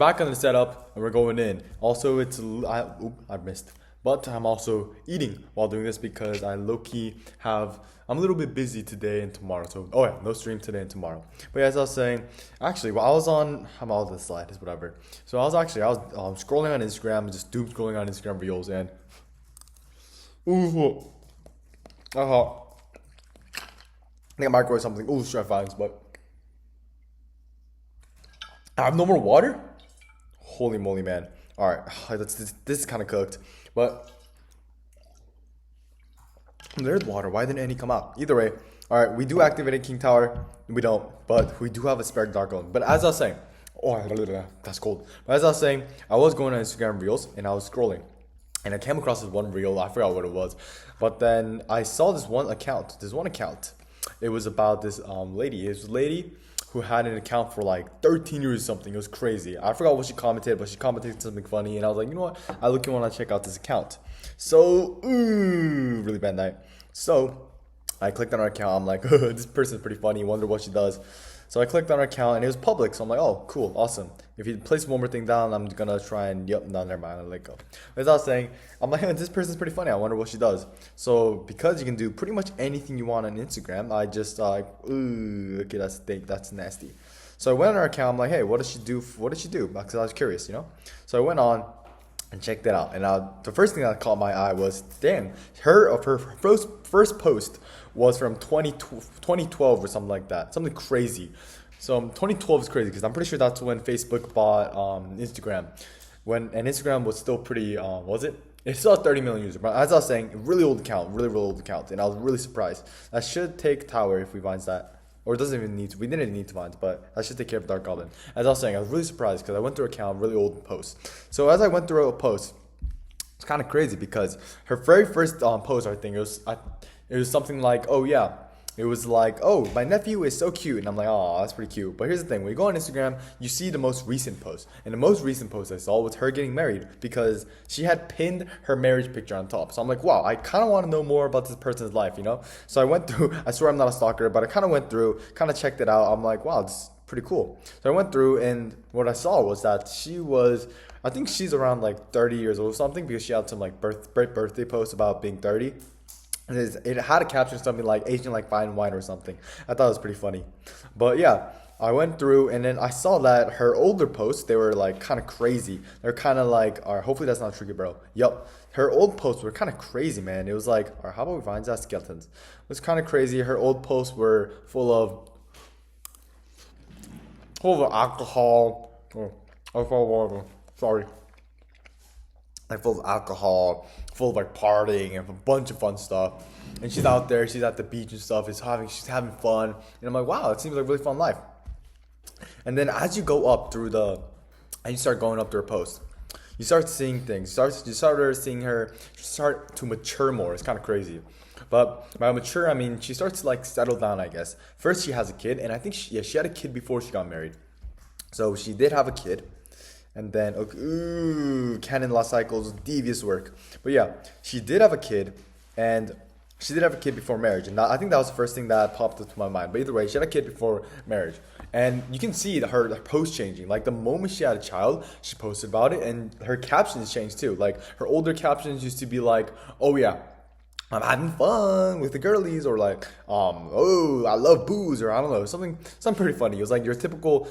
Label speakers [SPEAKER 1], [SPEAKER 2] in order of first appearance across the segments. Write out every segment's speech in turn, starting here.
[SPEAKER 1] back on the setup and we're going in. Also, I missed. But I'm also eating while doing this because I low-key I'm a little bit busy today and tomorrow. So, oh yeah, no stream today and tomorrow. But as I was saying, actually, while I was on, I'm out of the slide, is whatever. So I was scrolling on Instagram, just doom scrolling on Instagram Reels and, ooh, I think I microwave something. Ooh, stress vibes, but I have no more water? Holy moly, man. Alright, this is kind of cooked. But there's water. Why didn't any come out? Either way, alright, we do activate a King Tower. We don't, but we do have a spare Dark Golem. But as I was saying, that's cold. But as I was saying, I was going on Instagram Reels and I was scrolling. And I came across this one reel. I forgot what it was. But then I saw this one account. It was about this lady. It was a lady who had an account for like 13 years or something. It was crazy. I forgot what she commented, but she commented something funny. And I was like, you know what? I want to check out this account. So, really bad night. So, I clicked on her account. I'm like, this person's pretty funny. Wonder what she does. So I clicked on her account and it was public. So I'm like, oh, cool, awesome. If you place one more thing down, I'm gonna try and, no, never mind, I'll let go. As I was saying, I'm like, hey, this person's pretty funny. I wonder what she does. So because you can do pretty much anything you want on Instagram, I just okay, that's nasty. So I went on her account. I'm like, hey, what does she do? Because I was curious, So I went on and checked it out. And the first thing that caught my eye was, damn, her first post was from 2012 or something like that. Something crazy. So 2012 is crazy because I'm pretty sure that's when Facebook bought Instagram. And Instagram was still pretty, was it? It still had 30 million users. But as I was saying, really old account. Really old account. And I was really surprised. That should take Tower if we find that. Or it doesn't even need to. We didn't need to find it, but I should take care of Dark Goblin. As I was saying, I was really surprised because I went through her account, really old post. So as I went through a post, it's kind of crazy because her very first post, I think, it was something like, oh yeah, it was like, oh, my nephew is so cute. And I'm like, oh, that's pretty cute. But here's the thing. When you go on Instagram, you see the most recent post. And the most recent post I saw was her getting married because she had pinned her marriage picture on top. So I'm like, wow, I kind of want to know more about this person's life, So I went through, I swear I'm not a stalker, but I kind of went through, kind of checked it out. I'm like, wow, this is pretty cool. So I went through and what I saw was that I think she's around like 30 years old or something because she had some like birthday posts about being 30. It had a caption something like aging like fine wine or something. I thought it was pretty funny. But yeah, I went through and then I saw that her older posts, they were like kind of crazy. They're kind of like, all right, hopefully that's not tricky, bro. Yup. Her old posts were kind of crazy, man. It was like, all right, how about we find that skeletons? It was kind of crazy. Her old posts were full of alcohol. Sorry. Like full of alcohol, full of like partying and a bunch of fun stuff. And she's out there, she's at the beach and stuff, she's having fun. And I'm like, wow, it seems like a really fun life. And then as you go up and you start going up to her post, you start seeing things. You start seeing her start to mature more. It's kind of crazy. But by mature, I mean she starts to like settle down, I guess. First she has a kid, and I think she had a kid before she got married. So she did have a kid. And then, Canon Lost Cycles, devious work. But yeah, she did have a kid, and she did have a kid before marriage. And I think that was the first thing that popped into my mind. But either way, she had a kid before marriage. And you can see her post changing. Like the moment she had a child, she posted about it, and her captions changed too. Like her older captions used to be like, oh yeah, I'm having fun with the girlies, or like, oh, I love booze, or I don't know, something pretty funny. It was like your typical,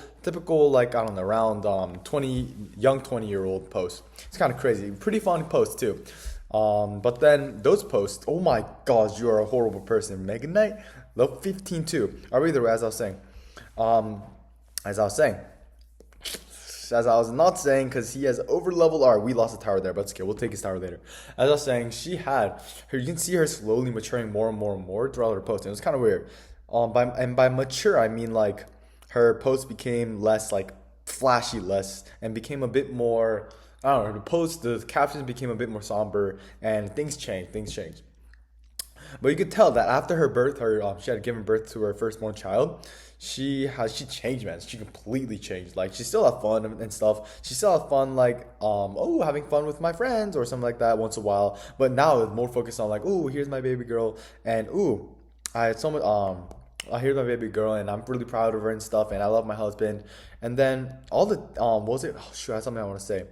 [SPEAKER 1] like, I don't know, around 20-year-old post. It's kind of crazy. Pretty fun post too. But then those posts, oh my gosh, you are a horrible person. Megan Knight, love 15 too. Or either way, as I was saying, as I was not saying, because he has over level R. We lost a tower there, but it's okay. We'll take his tower later. As I was saying, you can see her slowly maturing more and more and more throughout her post. And it was kind of weird. By mature, I mean like her posts became less like flashy, and became a bit more, I don't know, the captions became a bit more somber, and things changed. But you could tell that after her birth, she had given birth to her firstborn child. She changed, man. She completely changed. Like she still had fun and stuff. She still had fun, like having fun with my friends or something like that once in a while. But now it's more focused on like, here's my baby girl, and I had someone here's my baby girl, and I'm really proud of her and stuff, and I love my husband. And then all the what was it? Oh, shoot, I have something I want to say.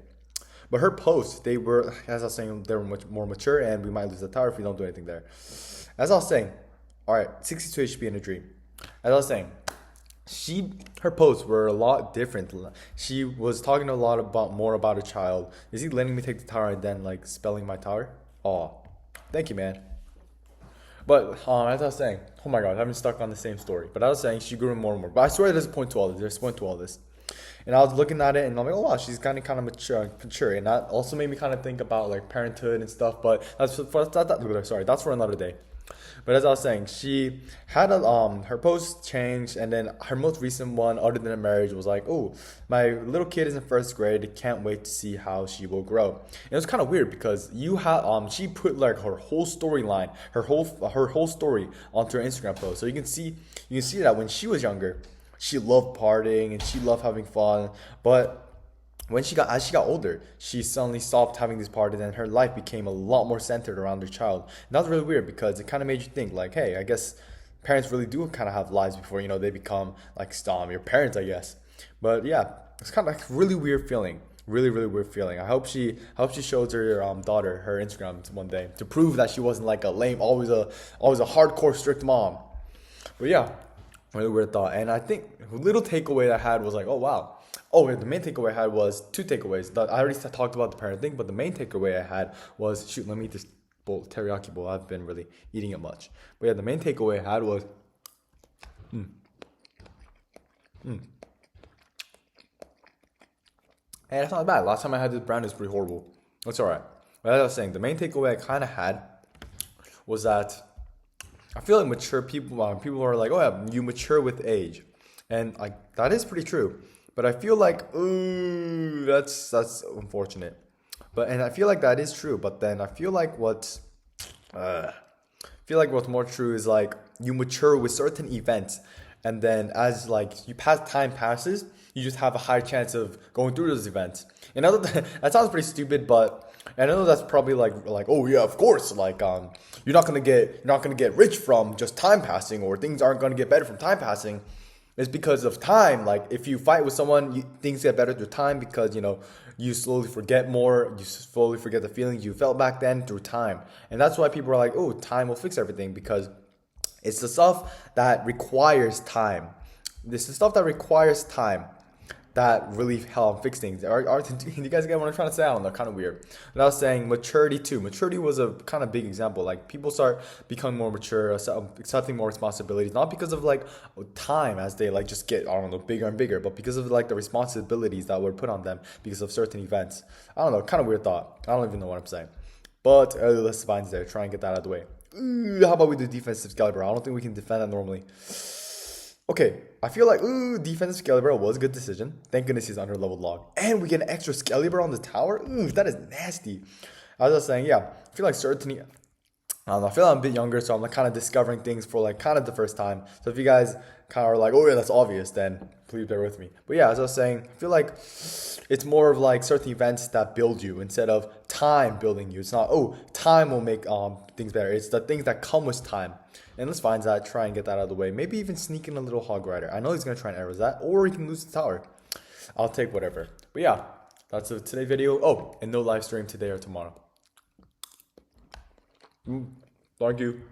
[SPEAKER 1] But her posts, they were, as I was saying, they were much more mature, and we might lose the tower if we don't do anything there. As I was saying, all right, 62 HP in a dream. As I was saying, her posts were a lot different. She was talking a lot about more about her child. Is he letting me take the tower and then like spelling my tower? Oh, thank you, man. But as I was saying, oh my god, I've been stuck on the same story. But I was saying she grew more and more. But I swear there's a point to all this. There's a point to all this. And I was looking at it and I'm like, oh wow, she's kind of mature. And that also made me kind of think about like parenthood and stuff. But that's for another day. But as I was saying, she had her post changed, and then her most recent one, other than a marriage, was like, "Oh, my little kid is in first grade. Can't wait to see how she will grow." And it was kind of weird because she put like her whole storyline, her whole story onto her Instagram post. So you can see that when she was younger, she loved partying and she loved having fun, but as she got older, she suddenly stopped having these parties and her life became a lot more centered around her child. And that was really weird because it kind of made you think like, hey, I guess parents really do kind of have lives before, they become like your parents, I guess. But yeah, it's kind of like really weird feeling. Really, really weird feeling. I hope she shows her daughter her Instagram one day to prove that she wasn't like a lame, always a hardcore strict mom. But yeah, really weird thought. And I think a little takeaway that I had was like, oh wow. Oh, the main takeaway I had was two takeaways. I already talked about the parent thing, but the main takeaway I had was, let me eat this teriyaki bowl. I've been really eating it much. But yeah, the main takeaway I had was, Hey, that's not bad. Last time I had this brand, it was pretty horrible. It's alright. But as I was saying, the main takeaway I kind of had was that I feel like mature people, people are like, oh yeah, you mature with age. And that is pretty true. But I feel like, ooh, that's unfortunate. And I feel like that is true. But then I feel like what's more true is like you mature with certain events, and then as like time passes, you just have a higher chance of going through those events. And that sounds pretty stupid, but I know that's probably like oh yeah, of course, like you're not gonna get rich from just time passing, or things aren't gonna get better from time passing. It's because of time. Like if you fight with someone, things get better through time because you slowly forget more. You slowly forget the feelings you felt back then through time, and that's why people are like, "Oh, time will fix everything," because it's the stuff that requires time. This is the stuff that requires time that really help fix things. Do you guys get what I'm trying to say? I don't know, kind of weird. And I was saying maturity too. Maturity was a kind of big example. Like people start becoming more mature, accepting more responsibilities, not because of like time as they like just get, I don't know, bigger and bigger, but because of like the responsibilities that were put on them because of certain events. I don't know, kind of weird thought. I don't even know what I'm saying. But let's find there. Try and get that out of the way. How about we do defensive Excalibur? I don't think we can defend that normally. Okay, I feel like, defensive Excalibur was a good decision. Thank goodness he's under leveled log. And we get an extra Excalibur on the tower? That is nasty. I was just saying, yeah, I feel like certainty. I don't know, I feel like I'm a bit younger, so I'm like kind of discovering things for like kind of the first time. So if you guys kind of are like, oh yeah, that's obvious, then please bear with me. But yeah, as I was saying, I feel like it's more of like certain events that build you instead of time building you. It's not, time will make things better. It's the things that come with time. And let's find that, try and get that out of the way. Maybe even sneak in a little Hog Rider. I know he's going to try and arrows that, or he can lose the tower. I'll take whatever. But yeah, that's it today's video. Oh, and no live stream today or tomorrow. Thank you.